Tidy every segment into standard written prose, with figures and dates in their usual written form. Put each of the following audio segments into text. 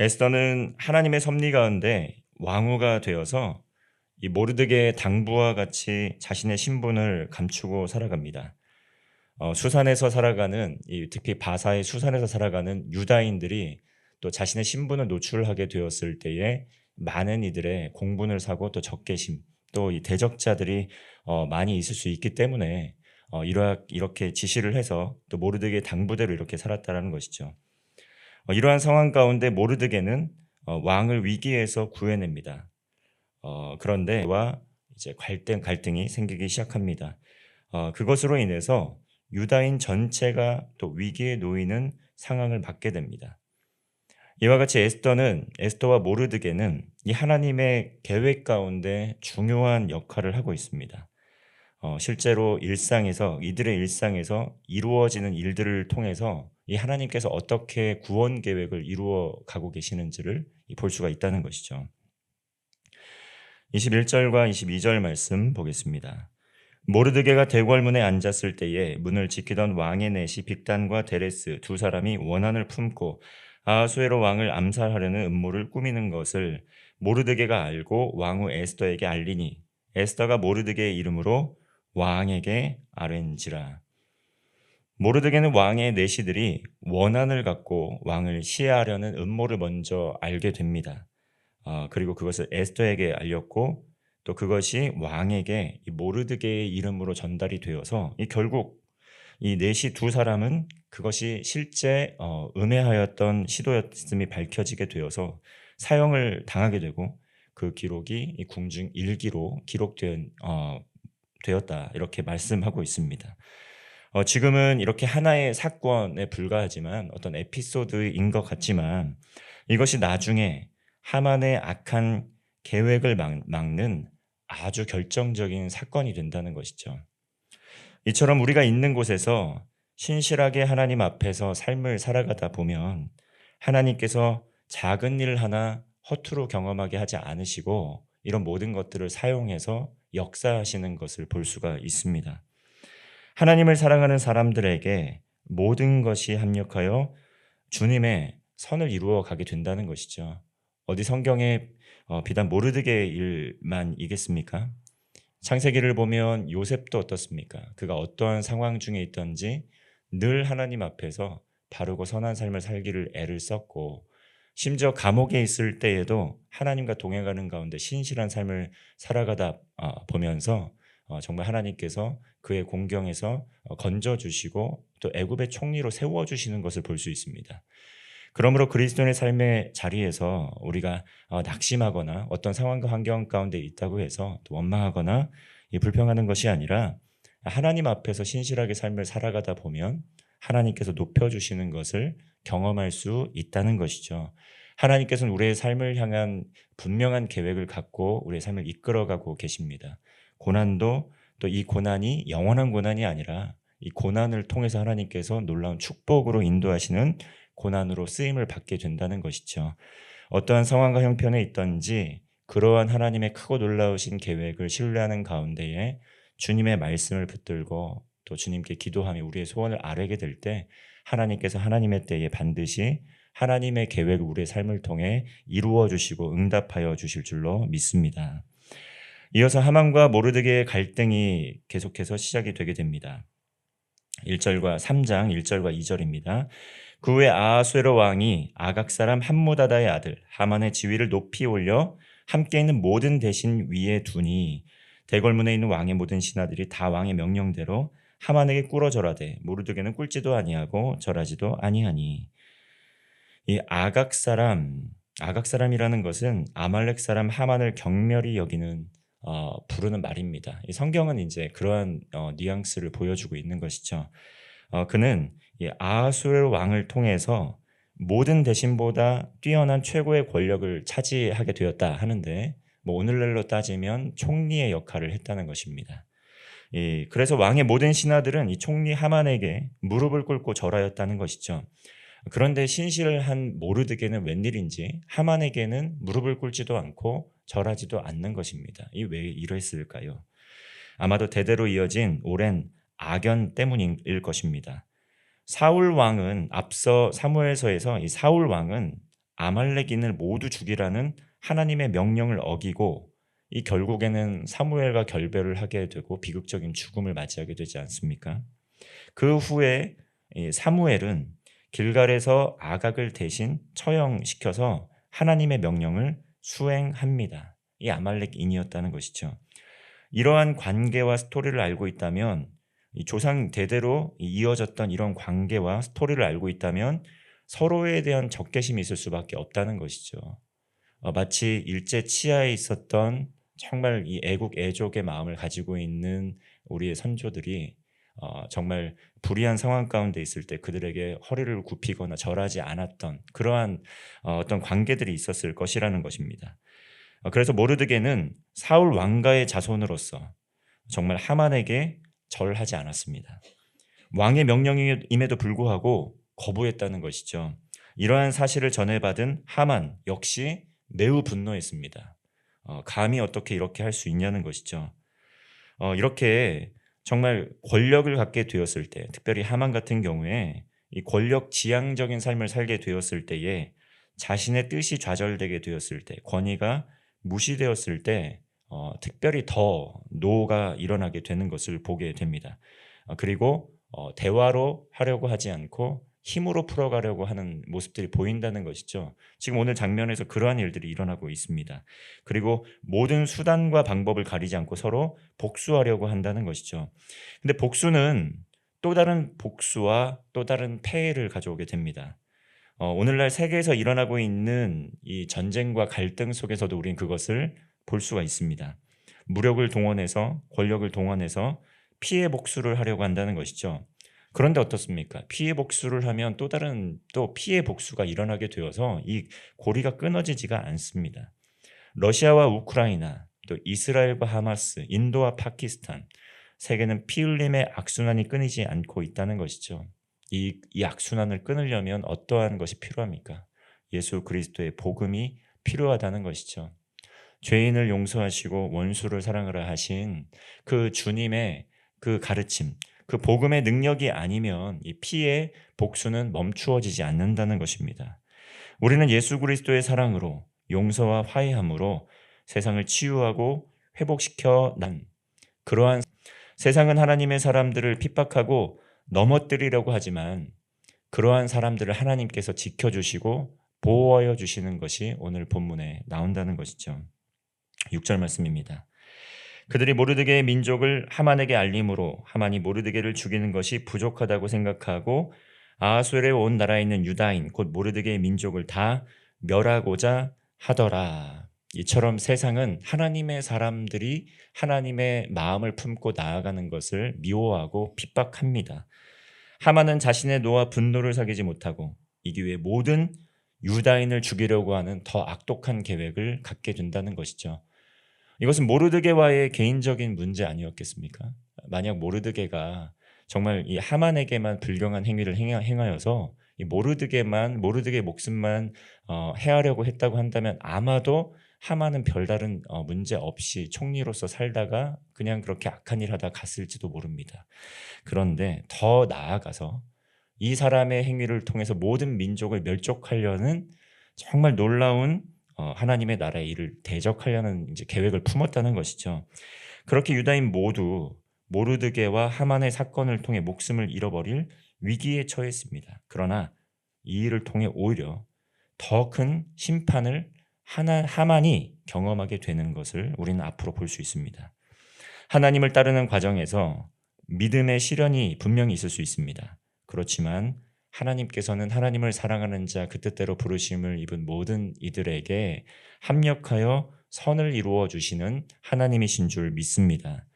에스더는 하나님의 섭리 가운데 왕후가 되어서 이 모르드게의 당부와 같이 자신의 신분을 감추고 살아갑니다. 수산에서 살아가는 특히 바사의 수산에서 살아가는 유다인들이 또 자신의 신분을 노출하게 되었을 때에 많은 이들의 공분을 사고 또 적개심 또 이 대적자들이 많이 있을 수 있기 때문에 이렇게 지시를 해서 또 모르드게의 당부대로 이렇게 살았다라는 것이죠. 이러한 상황 가운데 모르드게는 왕을 위기에서 구해냅니다. 그런데 와 이제 갈등이 생기기 시작합니다. 그것으로 인해서 유다인 전체가 또 위기에 놓이는 상황을 맞게 됩니다. 이와 같이 에스더와 모르드게는 이 하나님의 계획 가운데 중요한 역할을 하고 있습니다. 실제로 이들의 일상에서 이루어지는 일들을 통해서 이 하나님께서 어떻게 구원 계획을 이루어 가고 계시는지를 볼 수가 있다는 것이죠. 21절과 22절 말씀 보겠습니다. 모르드게가 대궐문에 앉았을 때에 문을 지키던 왕의 내시 빅단과 데레스 두 사람이 원한을 품고 아하수에로 왕을 암살하려는 음모를 꾸미는 것을 모르드게가 알고 왕후 에스더에게 알리니 에스더가 모르드게의 이름으로 왕에게 아뢰는지라. 모르드게는 왕의 내시들이 원한을 갖고 왕을 시해하려는 음모를 먼저 알게 됩니다. 그리고 그것을 에스더에게 알렸고 또 그것이 왕에게 이 모르드게의 이름으로 전달이 되어서 결국 이 내시 두 사람은 그것이 실제 음해하였던 시도였음이 밝혀지게 되어서 사형을 당하게 되고 그 기록이 이 궁중 일기로 되었다 이렇게 말씀하고 있습니다. 지금은 이렇게 하나의 사건에 불과하지만 어떤 에피소드인 것 같지만 이것이 나중에 하만의 악한 계획을 막는 아주 결정적인 사건이 된다는 것이죠. 이처럼 우리가 있는 곳에서 신실하게 하나님 앞에서 삶을 살아가다 보면 하나님께서 작은 일 하나 허투루 경험하게 하지 않으시고 이런 모든 것들을 사용해서 역사하시는 것을 볼 수가 있습니다. 하나님을 사랑하는 사람들에게 모든 것이 합력하여 주님의 선을 이루어 가게 된다는 것이죠. 어디 성경에 비단 모르드게의 일만이겠습니까? 창세기를 보면 요셉도 어떻습니까? 그가 어떠한 상황 중에 있던지 늘 하나님 앞에서 바르고 선한 삶을 살기를 애를 썼고 심지어 감옥에 있을 때에도 하나님과 동행하는 가운데 신실한 삶을 살아가다 보면서 정말 하나님께서 그의 공경에서 건져주시고 또 애굽의 총리로 세워주시는 것을 볼 수 있습니다. 그러므로 그리스도인의 삶의 자리에서 우리가 낙심하거나 어떤 상황과 환경 가운데 있다고 해서 또 원망하거나 불평하는 것이 아니라 하나님 앞에서 신실하게 삶을 살아가다 보면 하나님께서 높여주시는 것을 경험할 수 있다는 것이죠. 하나님께서는 우리의 삶을 향한 분명한 계획을 갖고 우리의 삶을 이끌어가고 계십니다. 고난도 또 이 고난이 영원한 고난이 아니라 이 고난을 통해서 하나님께서 놀라운 축복으로 인도하시는 고난으로 쓰임을 받게 된다는 것이죠. 어떠한 상황과 형편에 있든지 그러한 하나님의 크고 놀라우신 계획을 신뢰하는 가운데에 주님의 말씀을 붙들고 또 주님께 기도하며 우리의 소원을 아뢰게 될 때 하나님께서 하나님의 때에 반드시 하나님의 계획을 우리의 삶을 통해 이루어 주시고 응답하여 주실 줄로 믿습니다. 이어서 하만과 모르드게의 갈등이 계속해서 시작이 되게 됩니다. 1절과 3장 1절과 2절입니다. 그 후에 아하수에로 왕이 아각 사람 함무다다의 아들 하만의 지위를 높이 올려 함께 있는 모든 대신 위에 두니 대궐문에 있는 왕의 모든 신하들이 다 왕의 명령대로 하만에게 꿇어 절하되 모르드게는 꿇지도 아니하고 절하지도 아니하니. 이 아각 사람이라는 것은 아말렉 사람 하만을 경멸히 여기는 부르는 말입니다. 이 성경은 이제 그러한 뉘앙스를 보여주고 있는 것이죠. 그는 이 아하수엘 왕을 통해서 모든 대신보다 뛰어난 최고의 권력을 차지하게 되었다 하는데 오늘날로 따지면 총리의 역할을 했다는 것입니다. 그래서 왕의 모든 신하들은 이 총리 하만에게 무릎을 꿇고 절하였다는 것이죠. 그런데 신실한 모르드게는 웬일인지 하만에게는 무릎을 꿇지도 않고 절하지도 않는 것입니다. 왜 이랬을까요? 아마도 대대로 이어진 오랜 악연 때문일 것입니다. 사울 왕은 앞서 사무엘서에서 이 사울 왕은 아말렉인을 모두 죽이라는 하나님의 명령을 어기고 이 결국에는 사무엘과 결별을 하게 되고 비극적인 죽음을 맞이하게 되지 않습니까? 그 후에 이 사무엘은 길갈에서 아각을 대신 처형시켜서 하나님의 명령을 수행합니다. 이 아말렉인이었다는 것이죠. 이러한 관계와 스토리를 알고 있다면, 이 조상 대대로 이어졌던 이런 관계와 스토리를 알고 있다면 서로에 대한 적개심이 있을 수밖에 없다는 것이죠. 마치 일제 치하에 있었던 정말 이 애국 애족의 마음을 가지고 있는 우리의 선조들이 정말 불의한 상황 가운데 있을 때 그들에게 허리를 굽히거나 절하지 않았던 그러한 어떤 관계들이 있었을 것이라는 것입니다. 그래서 모르드게는 사울 왕가의 자손으로서 정말 하만에게 절하지 않았습니다. 왕의 명령임에도 불구하고 거부했다는 것이죠. 이러한 사실을 전해받은 하만 역시 매우 분노했습니다. 감히 어떻게 이렇게 할 수 있냐는 것이죠. 이렇게 정말 권력을 갖게 되었을 때, 특별히 하만 같은 경우에 이 권력 지향적인 삶을 살게 되었을 때에 자신의 뜻이 좌절되게 되었을 때, 권위가 무시되었을 때 특별히 더 노가 일어나게 되는 것을 보게 됩니다. 그리고 대화로 하려고 하지 않고 힘으로 풀어가려고 하는 모습들이 보인다는 것이죠. 지금 오늘 장면에서 그러한 일들이 일어나고 있습니다. 그리고 모든 수단과 방법을 가리지 않고 서로 복수하려고 한다는 것이죠. 근데 복수는 또 다른 복수와 또 다른 폐해를 가져오게 됩니다. 오늘날 세계에서 일어나고 있는 이 전쟁과 갈등 속에서도 우리는 그것을 볼 수가 있습니다. 무력을 동원해서, 권력을 동원해서 피해 복수를 하려고 한다는 것이죠. 그런데 어떻습니까? 피해 복수를 하면 또 다른 피해 복수가 일어나게 되어서 이 고리가 끊어지지가 않습니다. 러시아와 우크라이나, 또 이스라엘과 하마스, 인도와 파키스탄, 세계는 피 흘림의 악순환이 끊이지 않고 있다는 것이죠. 이 악순환을 끊으려면 어떠한 것이 필요합니까? 예수 그리스도의 복음이 필요하다는 것이죠. 죄인을 용서하시고 원수를 사랑하라 하신 그 주님의 그 가르침, 그 복음의 능력이 아니면 이 피의 복수는 멈추어지지 않는다는 것입니다. 우리는 예수 그리스도의 사랑으로, 용서와 화해함으로 세상을 치유하고 회복시켜 난 그러한, 세상은 하나님의 사람들을 핍박하고 넘어뜨리려고 하지만 그러한 사람들을 하나님께서 지켜주시고 보호하여 주시는 것이 오늘 본문에 나온다는 것이죠. 6절 말씀입니다. 그들이 모르드게의 민족을 하만에게 알림으로 하만이 모르드게를 죽이는 것이 부족하다고 생각하고 아하수엘의 온 나라에 있는 유다인 곧 모르드게의 민족을 다 멸하고자 하더라. 이처럼 세상은 하나님의 사람들이 하나님의 마음을 품고 나아가는 것을 미워하고 핍박합니다. 하만은 자신의 노와 분노를 사귀지 못하고 이 기회에 모든 유다인을 죽이려고 하는 더 악독한 계획을 갖게 된다는 것이죠. 이것은 모르드게와의 개인적인 문제 아니었겠습니까? 만약 모르드게가 정말 이 하만에게만 불경한 행위를 행하여서 이 모르드게의 목숨만 해하려고 했다고 한다면 아마도 하만은 별다른 문제 없이 총리로서 살다가 그냥 그렇게 악한 일 하다 갔을지도 모릅니다. 그런데 더 나아가서 이 사람의 행위를 통해서 모든 민족을 멸족하려는 정말 놀라운 하나님의 나라의 일을 대적하려는 이제 계획을 품었다는 것이죠. 그렇게 유다인 모두 모르드게와 하만의 사건을 통해 목숨을 잃어버릴 위기에 처했습니다. 그러나 이 일을 통해 오히려 더 큰 심판을 하만이 경험하게 되는 것을 우리는 앞으로 볼 수 있습니다. 하나님을 따르는 과정에서 믿음의 시련이 분명히 있을 수 있습니다. 그렇지만 하나님께서는 하나님을 사랑하는 자 그 뜻대로 부르심을 입은 모든 이들에게 합력하여 선을 이루어 주시는 하나님이신 줄 믿습니다.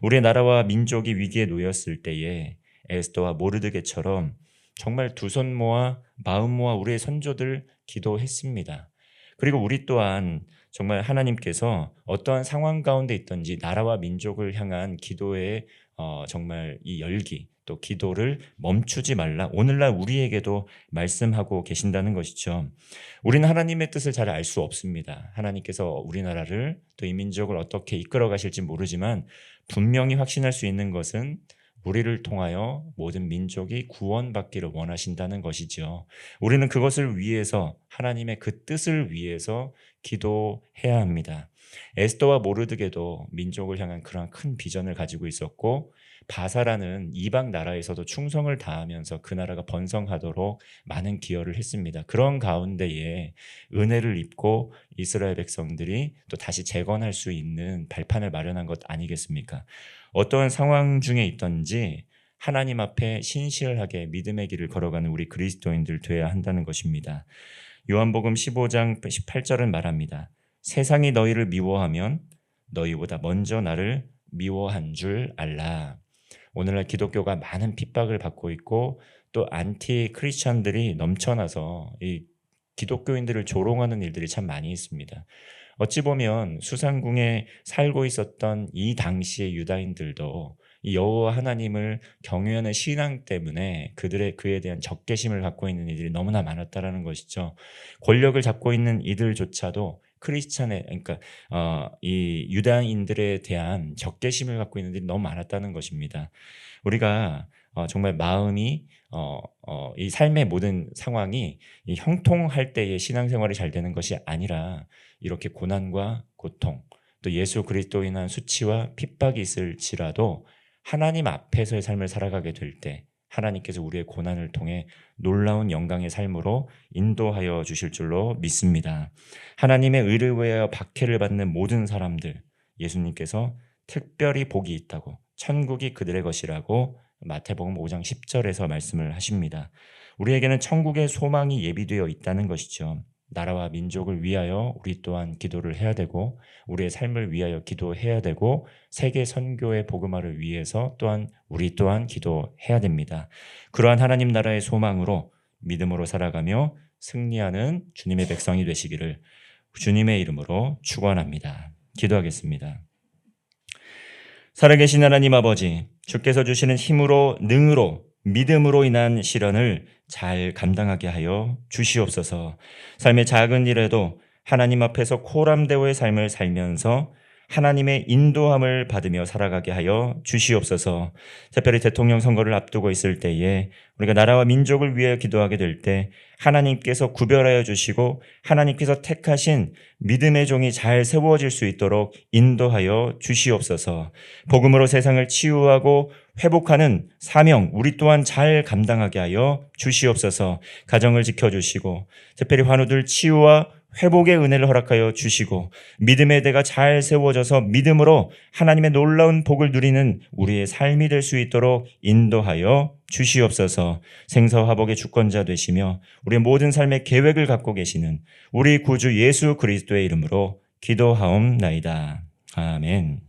우리의 나라와 민족이 위기에 놓였을 때에 에스더와 모르드게처럼 정말 두 손 모아 마음 모아 우리의 선조들 기도했습니다. 그리고 우리 또한 정말 하나님께서 어떠한 상황 가운데 있든지 나라와 민족을 향한 기도의 정말 이 열기, 또 기도를 멈추지 말라, 오늘날 우리에게도 말씀하고 계신다는 것이죠. 우리는 하나님의 뜻을 잘 알 수 없습니다. 하나님께서 우리나라를 또 이 민족을 어떻게 이끌어 가실지 모르지만 분명히 확신할 수 있는 것은 우리를 통하여 모든 민족이 구원받기를 원하신다는 것이죠. 우리는 그것을 위해서, 하나님의 그 뜻을 위해서 기도해야 합니다. 에스더와 모르드게도 민족을 향한 그러한 큰 비전을 가지고 있었고, 바사라는 이방 나라에서도 충성을 다하면서 그 나라가 번성하도록 많은 기여를 했습니다. 그런 가운데에 은혜를 입고 이스라엘 백성들이 또 다시 재건할 수 있는 발판을 마련한 것 아니겠습니까? 어떠한 상황 중에 있든지 하나님 앞에 신실하게 믿음의 길을 걸어가는 우리 그리스도인들 되어야 한다는 것입니다. 요한복음 15장 18절은 말합니다. 세상이 너희를 미워하면 너희보다 먼저 나를 미워한 줄 알라. 오늘날 기독교가 많은 핍박을 받고 있고 또 안티 크리스천들이 넘쳐나서 이 기독교인들을 조롱하는 일들이 참 많이 있습니다. 어찌 보면 수상궁에 살고 있었던 이 당시의 유다인들도 이 여호와 하나님을 경외하는 신앙 때문에 그에 대한 적개심을 갖고 있는 이들이 너무나 많았다라는 것이죠. 권력을 잡고 있는 이들조차도 크리스찬의, 그러니까 이 유다인들에 대한 적개심을 갖고 있는 이들이 너무 많았다는 것입니다. 우리가 정말 마음이 이 삶의 모든 상황이 이 형통할 때의 신앙생활이 잘 되는 것이 아니라 이렇게 고난과 고통, 또 예수 그리스도로 인한 수치와 핍박이 있을지라도 하나님 앞에서의 삶을 살아가게 될 때 하나님께서 우리의 고난을 통해 놀라운 영광의 삶으로 인도하여 주실 줄로 믿습니다. 하나님의 의를 위하여 박해를 받는 모든 사람들, 예수님께서 특별히 복이 있다고, 천국이 그들의 것이라고 마태복음 5장 10절에서 말씀을 하십니다. 우리에게는 천국의 소망이 예비되어 있다는 것이죠. 나라와 민족을 위하여 우리 또한 기도를 해야 되고, 우리의 삶을 위하여 기도해야 되고, 세계 선교의 복음화를 위해서 또한 우리 또한 기도해야 됩니다. 그러한 하나님 나라의 소망으로 믿음으로 살아가며 승리하는 주님의 백성이 되시기를 주님의 이름으로 축원합니다. 기도하겠습니다. 살아계신 하나님 아버지, 주께서 주시는 힘으로, 능으로, 믿음으로 인한 시련을 잘 감당하게 하여 주시옵소서. 삶의 작은 일에도 하나님 앞에서 코람데오의 삶을 살면서 하나님의 인도함을 받으며 살아가게 하여 주시옵소서. 특별히 대통령 선거를 앞두고 있을 때에 우리가 나라와 민족을 위해 기도하게 될 때 하나님께서 구별하여 주시고 하나님께서 택하신 믿음의 종이 잘 세워질 수 있도록 인도하여 주시옵소서. 복음으로 세상을 치유하고 회복하는 사명 우리 또한 잘 감당하게 하여 주시옵소서. 가정을 지켜주시고 특별히 환우들 치유와 회복의 은혜를 허락하여 주시고 믿음의 대가 잘 세워져서 믿음으로 하나님의 놀라운 복을 누리는 우리의 삶이 될 수 있도록 인도하여 주시옵소서. 생사화복의 주권자 되시며 우리의 모든 삶의 계획을 갖고 계시는 우리 구주 예수 그리스도의 이름으로 기도하옵나이다. 아멘.